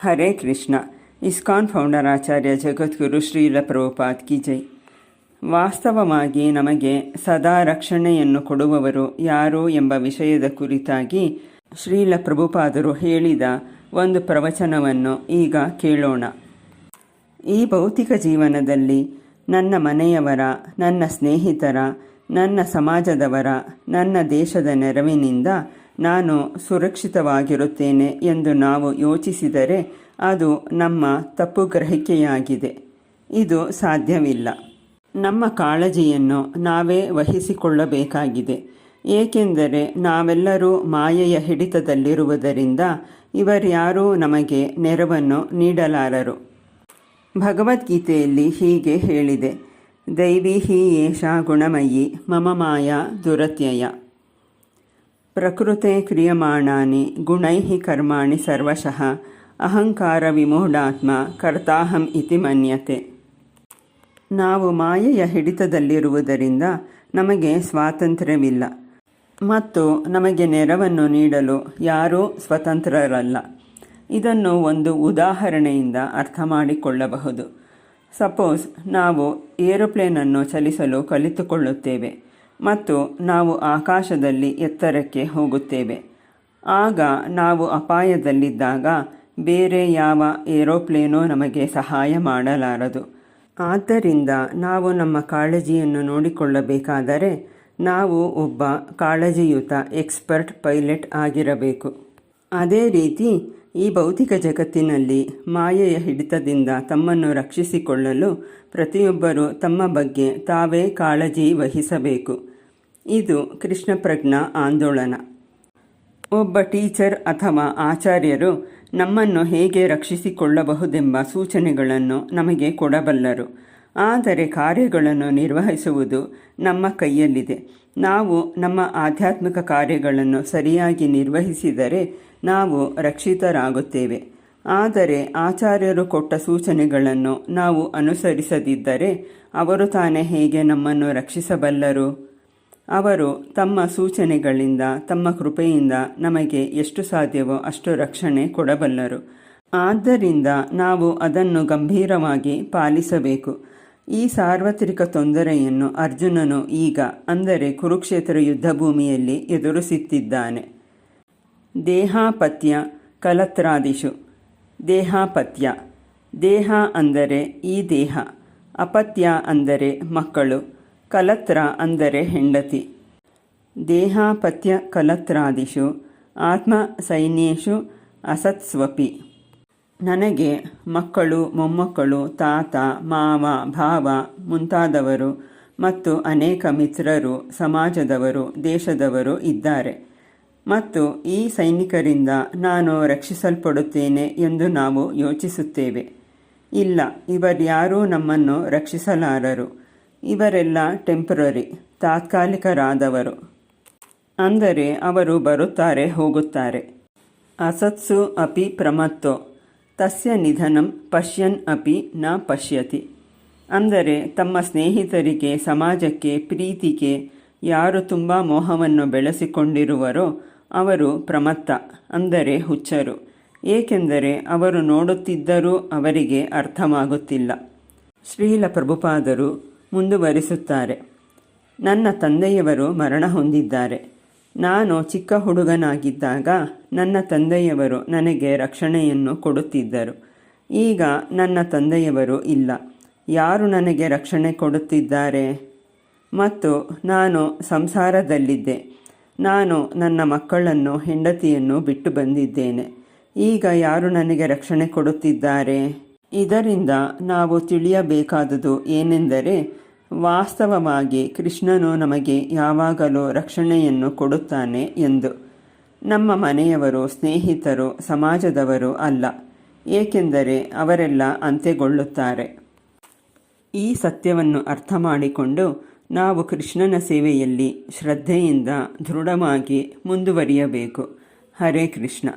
Hare Krishna. ISKCON founder ಆಚಾರ್ಯ ಜಗದ್ಗುರು ಶ್ರೀಲ ಪ್ರಭುಪಾದ್ ಕಿ ಜೈ. ವಾಸ್ತವವಾಗಿ ನಮಗೆ ಸದಾ ರಕ್ಷಣೆಯನ್ನು ಕೊಡುವವರು ಯಾರು ಎಂಬ ವಿಷಯದ ಕುರಿತಾಗಿ ಶ್ರೀಲ ಪ್ರಭುಪಾದರು ಹೇಳಿದ ಒಂದು ಪ್ರವಚನವನ್ನು ಈಗ ಕೇಳೋಣ. ಈ ಭೌತಿಕ ಜೀವನದಲ್ಲಿ ನನ್ನ ಮನೆಯವರ, ನನ್ನ ಸ್ನೇಹಿತರ, ನನ್ನ ಸಮಾಜದವರ, ನನ್ನ ದೇಶದ ನೆರವಿನಿಂದ ನಾನು ಸುರಕ್ಷಿತವಾಗಿರುತ್ತೇನೆ ಎಂದು ನಾವು ಯೋಚಿಸಿದರೆ ಅದು ನಮ್ಮ ತಪ್ಪು ಗ್ರಹಿಕೆಯಾಗಿದೆ. ಇದು ಸಾಧ್ಯವಿಲ್ಲ. ನಮ್ಮ ಕಾಳಜಿಯನ್ನು ನಾವೇ ವಹಿಸಿಕೊಳ್ಳಬೇಕಾಗಿದೆ. ಏಕೆಂದರೆ ನಾವೆಲ್ಲರೂ ಮಾಯೆಯ ಹಿಡಿತದಲ್ಲಿರುವುದರಿಂದ ಇವರ್ಯಾರೂ ನಮಗೆ ನೆರವನ್ನು ನೀಡಲಾರರು. ಭಗವದ್ಗೀತೆಯಲ್ಲಿ ಹೀಗೆ ಹೇಳಿದೆ, ದೈವೀ ಹಿ ಏಷಾ ಗುಣಮಯಿ ಮಮ ಮಾಯಾ ದುರತ್ಯಯ. ಪ್ರಕೃತೆ ಕ್ರಿಯಮಾಣಾನಿ ಗುಣೈಃ ಕರ್ಮಾಣಿ ಸರ್ವಶಃ ಅಹಂಕಾರ ವಿಮೂಢಾತ್ಮ ಕರ್ತಾಹಂ ಇತಿ ಮನ್ಯತೆ. ನಾವು ಮಾಯೆಯ ಹಿಡಿತದಲ್ಲಿರುವುದರಿಂದ ನಮಗೆ ಸ್ವಾತಂತ್ರ್ಯವಿಲ್ಲ ಮತ್ತು ನಮಗೆ ನೆರವನ್ನು ನೀಡಲು ಯಾರೂ ಸ್ವತಂತ್ರರಲ್ಲ. ಇದನ್ನು ಒಂದು ಉದಾಹರಣೆಯಿಂದ ಅರ್ಥ ಮಾಡಿಕೊಳ್ಳಬಹುದು. ಸಪೋಸ್ ನಾವು ಏರೋಪ್ಲೇನನ್ನು ಚಲಿಸಲು ಕಲಿತುಕೊಳ್ಳುತ್ತೇವೆ ಮತ್ತು ನಾವು ಆಕಾಶದಲ್ಲಿ ಎತ್ತರಕ್ಕೆ ಹೋಗುತ್ತೇವೆ. ಆಗ ನಾವು ಅಪಾಯದಲ್ಲಿದ್ದಾಗ ಬೇರೆ ಯಾವ ಏರೋಪ್ಲೇನೂ ನಮಗೆ ಸಹಾಯ ಮಾಡಲಾರದು. ಆದ್ದರಿಂದ ನಾವು ನಮ್ಮ ಕಾಳಜಿಯನ್ನು ನೋಡಿಕೊಳ್ಳಬೇಕಾದರೆ ನಾವು ಒಬ್ಬ ಕಾಳಜಿಯುತ ಎಕ್ಸ್ಪರ್ಟ್ ಪೈಲಟ್ ಆಗಿರಬೇಕು. ಅದೇ ರೀತಿ ಈ ಭೌತಿಕ ಜಗತ್ತಿನಲ್ಲಿ ಮಾಯೆಯ ಹಿಡಿತದಿಂದ ತಮ್ಮನ್ನು ರಕ್ಷಿಸಿಕೊಳ್ಳಲು ಪ್ರತಿಯೊಬ್ಬರೂ ತಮ್ಮ ಬಗ್ಗೆ ತಾವೇ ಕಾಳಜಿ ವಹಿಸಬೇಕು. ಇದು ಕೃಷ್ಣ ಪ್ರಜ್ಞಾ ಆಂದೋಲನ. ಒಬ್ಬ ಟೀಚರ್ ಅಥವಾ ಆಚಾರ್ಯರು ನಮ್ಮನ್ನು ಹೇಗೆ ರಕ್ಷಿಸಿಕೊಳ್ಳಬಹುದೆಂಬ ಸೂಚನೆಗಳನ್ನು ನಮಗೆ ಕೊಡಬಲ್ಲರು. ಆದರೆ ಕಾರ್ಯಗಳನ್ನು ನಿರ್ವಹಿಸುವುದು ನಮ್ಮ ಕೈಯಲ್ಲಿದೆ. ನಾವು ನಮ್ಮ ಆಧ್ಯಾತ್ಮಿಕ ಕಾರ್ಯಗಳನ್ನು ಸರಿಯಾಗಿ ನಿರ್ವಹಿಸಿದರೆ ನಾವು ರಕ್ಷಿತರಾಗುತ್ತೇವೆ. ಆದರೆ ಆಚಾರ್ಯರು ಕೊಟ್ಟ ಸೂಚನೆಗಳನ್ನು ನಾವು ಅನುಸರಿಸದಿದ್ದರೆ ಅವರು ತಾನೇ ಹೇಗೆ ನಮ್ಮನ್ನು ರಕ್ಷಿಸಬಲ್ಲರು? ಅವರು ತಮ್ಮ ಸೂಚನೆಗಳಿಂದ, ತಮ್ಮ ಕೃಪೆಯಿಂದ ನಮಗೆ ಎಷ್ಟು ಸಾಧ್ಯವೋ ಅಷ್ಟು ರಕ್ಷಣೆ ಕೊಡಬಲ್ಲರು. ಆದ್ದರಿಂದ ನಾವು ಅದನ್ನು ಗಂಭೀರವಾಗಿ ಪಾಲಿಸಬೇಕು. ಈ ಸಾರ್ವತ್ರಿಕ ತೊಂದರೆಯನ್ನು ಅರ್ಜುನನು ಈಗ, ಅಂದರೆ ಕುರುಕ್ಷೇತ್ರ ಯುದ್ಧಭೂಮಿಯಲ್ಲಿ ಎದುರಿಸುತ್ತಿದ್ದಾನೆ. ದೇಹಾಪತ್ಯ ಕಲತ್ರಾದಿಷು. ದೇಹಾಪತ್ಯ, ದೇಹ ಅಂದರೆ ಈ ದೇಹ, ಅಪತ್ಯ ಅಂದರೆ ಮಕ್ಕಳು, ಕಲತ್ರ ಅಂದರೆ ಹೆಂಡತಿ. ದೇಹಾಪತ್ಯ ಕಲತ್ರಾದಿಷು ಆತ್ಮ ಸೈನ್ಯೇಷು ಅಸತ್ಸ್ವಪಿ. ನನಗೆ ಮಕ್ಕಳು, ಮೊಮ್ಮಕ್ಕಳು, ತಾತ, ಮಾವ, ಭಾವ ಮುಂತಾದವರು ಮತ್ತು ಅನೇಕ ಮಿತ್ರರು, ಸಮಾಜದವರು, ದೇಶದವರು ಇದ್ದಾರೆ ಮತ್ತು ಈ ಸೈನಿಕರಿಂದ ನಾನು ರಕ್ಷಿಸಲ್ಪಡುತ್ತೇನೆ ಎಂದು ನಾವು ಯೋಚಿಸುತ್ತೇವೆ. ಇಲ್ಲ, ಇವರ್ಯಾರೂ ನಮ್ಮನ್ನು ರಕ್ಷಿಸಲಾರರು. ಇವರೆಲ್ಲ ಟೆಂಪರರಿ, ತಾತ್ಕಾಲಿಕರಾದವರು. ಅಂದರೆ ಅವರು ಬರುತ್ತಾರೆ, ಹೋಗುತ್ತಾರೆ. ಅಸತ್ಸು ಅಪಿ ಪ್ರಮತ್ತೋ ತಸ್ಯ ನಿಧನಂ ಪಶ್ಯನ್ ಅಪಿ ನ ಪಶ್ಯತಿ. ಅಂದರೆ ತಮ್ಮ ಸ್ನೇಹಿತರಿಗೆ, ಸಮಾಜಕ್ಕೆ, ಪ್ರೀತಿಗೆ ಯಾರು ತುಂಬ ಮೋಹವನ್ನು ಬೆಳೆಸಿಕೊಂಡಿರುವರೋ ಅವರು ಪ್ರಮತ್ತ, ಅಂದರೆ ಹುಚ್ಚರು. ಏಕೆಂದರೆ ಅವರು ನೋಡುತ್ತಿದ್ದರೂ ಅವರಿಗೆ ಅರ್ಥವಾಗುತ್ತಿಲ್ಲ. ಶ್ರೀಲ ಪ್ರಭುಪಾದರು ಮುಂದುವರಿಸುತ್ತಾರೆ, ನನ್ನ ತಂದೆಯವರು ಮರಣ ಹೊಂದಿದ್ದಾರೆ. ನಾನು ಚಿಕ್ಕ ಹುಡುಗನಾಗಿದ್ದಾಗ ನನ್ನ ತಂದೆಯವರು ನನಗೆ ರಕ್ಷಣೆಯನ್ನು ಕೊಡುತ್ತಿದ್ದರು. ಈಗ ನನ್ನ ತಂದೆಯವರು ಇಲ್ಲ. ಯಾರು ನನಗೆ ರಕ್ಷಣೆ ಕೊಡುತ್ತಿದ್ದಾರೆ? ಮತ್ತು ನಾನು ಸಂಸಾರದಲ್ಲಿದ್ದೆ. ನಾನು ನನ್ನ ಮಕ್ಕಳನ್ನು, ಹೆಂಡತಿಯನ್ನು ಬಿಟ್ಟು ಬಂದಿದ್ದೇನೆ. ಈಗ ಯಾರು ನನಗೆ ರಕ್ಷಣೆ ಕೊಡುತ್ತಿದ್ದಾರೆ? ಇದರಿಂದ ನಾವು ತಿಳಿಯಬೇಕಾದುದು ಏನೆಂದರೆ, ವಾಸ್ತವವಾಗಿ ಕೃಷ್ಣನು ನಮಗೆ ಯಾವಾಗಲೂ ರಕ್ಷಣೆಯನ್ನು ಕೊಡುತ್ತಾನೆ ಎಂದು. ನಮ್ಮ ಮನೆಯವರು, ಸ್ನೇಹಿತರು, ಸಮಾಜದವರು ಅಲ್ಲ. ಏಕೆಂದರೆ ಅವರೆಲ್ಲ ಅಂತ್ಯಗೊಳ್ಳುತ್ತಾರೆ. ಈ ಸತ್ಯವನ್ನು ಅರ್ಥ ಮಾಡಿಕೊಂಡು ನಾವು ಕೃಷ್ಣನ ಸೇವೆಯಲ್ಲಿ ಶ್ರದ್ಧೆಯಿಂದ ದೃಢವಾಗಿ ಮುಂದುವರಿಯಬೇಕು. ಹರೇ ಕೃಷ್ಣ.